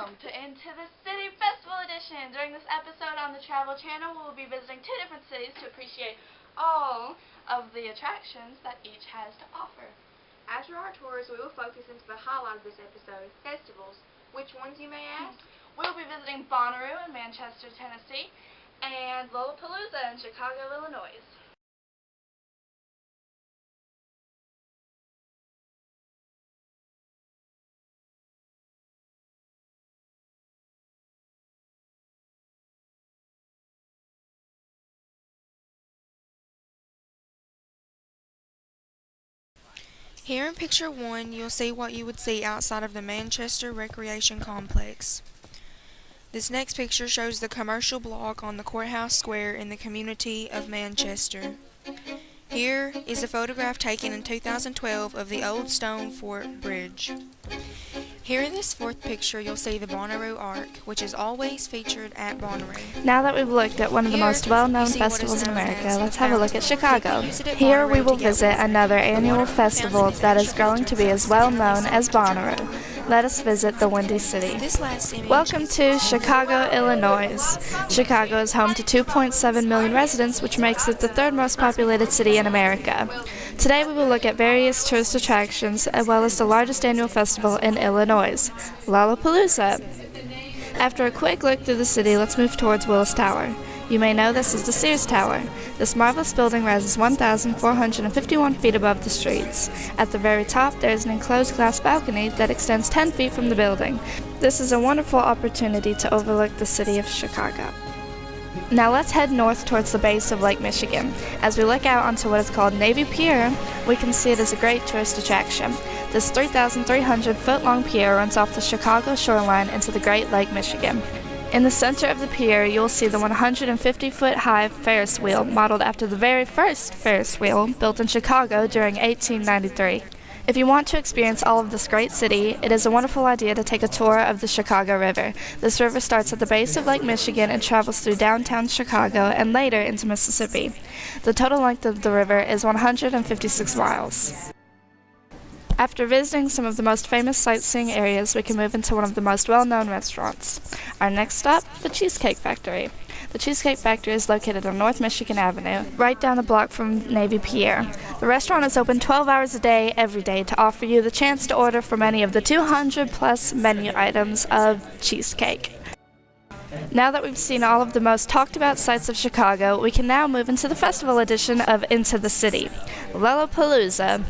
Welcome to Into the City Festival Edition. During this episode on the Travel Channel, we will be visiting 2 different cities to appreciate all of the attractions that each has to offer. After our tours, we will focus into the highlight of this episode, festivals. Which ones, you may ask? We'll be visiting Bonnaroo in Manchester, Tennessee, and Lollapalooza in Chicago, Illinois. Here in picture 1, you'll see what you would see outside of the Manchester Recreation Complex. This next picture shows the commercial block on the courthouse square in the community of Manchester. Here is a photograph taken in 2012 of the old stone fort bridge. Here in this 4th picture, you'll see the Bonnaroo Arc, which is always featured at Bonnaroo. Now that we've looked at one of the most well-known festivals in America, let's have a look at Chicago. Here we will visit another annual festival that is growing to be as well-known as Bonnaroo. Let us visit the Windy City. Welcome to Chicago, Illinois. Chicago is home to 2.7 million residents, which makes it the 3rd most populated city in America. Today we will look at various tourist attractions as well as the largest annual festival in Illinois, Lollapalooza. After a quick look through the city, let's move towards Willis Tower. You may know this is the Sears Tower. This marvelous building rises 1,451 feet above the streets. At the very top, there is an enclosed glass balcony that extends 10 feet from the building. This is a wonderful opportunity to overlook the city of Chicago. Now let's head north towards the base of Lake Michigan. As we look out onto what is called Navy Pier, we can see it as a great tourist attraction. This 3,300-foot-long pier runs off the Chicago shoreline into the Great Lake Michigan. In the center of the pier, you'll see the 150-foot-high Ferris wheel, modeled after the very first Ferris wheel built in Chicago during 1893. If you want to experience all of this great city, it is a wonderful idea to take a tour of the Chicago River. This river starts at the base of Lake Michigan and travels through downtown Chicago and later into Mississippi. The total length of the river is 156 miles. After visiting some of the most famous sightseeing areas, we can move into one of the most well-known restaurants. Our next stop, the Cheesecake Factory. The Cheesecake Factory is located on North Michigan Avenue, right down the block from Navy Pier. The restaurant is open 12 hours a day, every day, to offer you the chance to order from any of the 200-plus menu items of cheesecake. Now that we've seen all of the most talked-about sights of Chicago, we can now move into the festival edition of Into the City, Lollapalooza.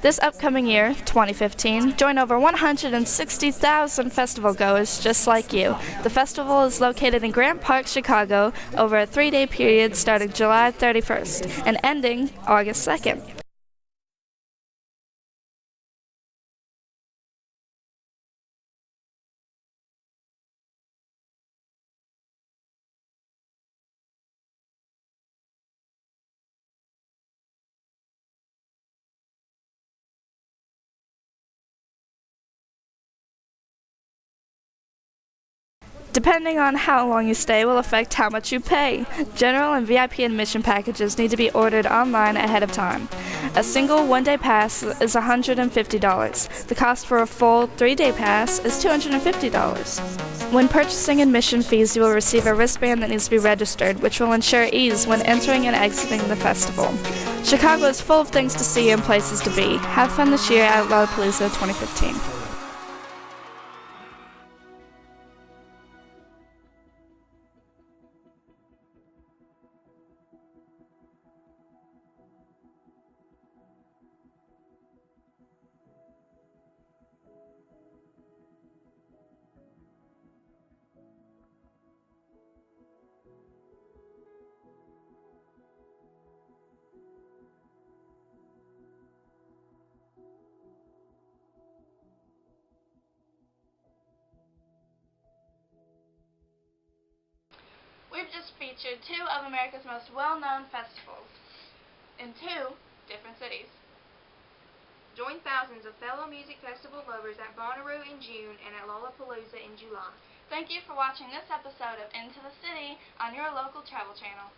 This upcoming year, 2015, join over 160,000 festival goers just like you. The festival is located in Grant Park, Chicago, over a 3-day period starting July 31st and ending August 2nd. Depending on how long you stay will affect how much you pay. General and VIP admission packages need to be ordered online ahead of time. A single 1-day pass is $150. The cost for a full 3-day pass is $250. When purchasing admission fees, you will receive a wristband that needs to be registered, which will ensure ease when entering and exiting the festival. Chicago is full of things to see and places to be. Have fun this year at Lollapalooza 2015. We've just featured 2 of America's most well-known festivals in 2 different cities. Join thousands of fellow music festival lovers at Bonnaroo in June and at Lollapalooza in July. Thank you for watching this episode of Into the City on your local travel channel.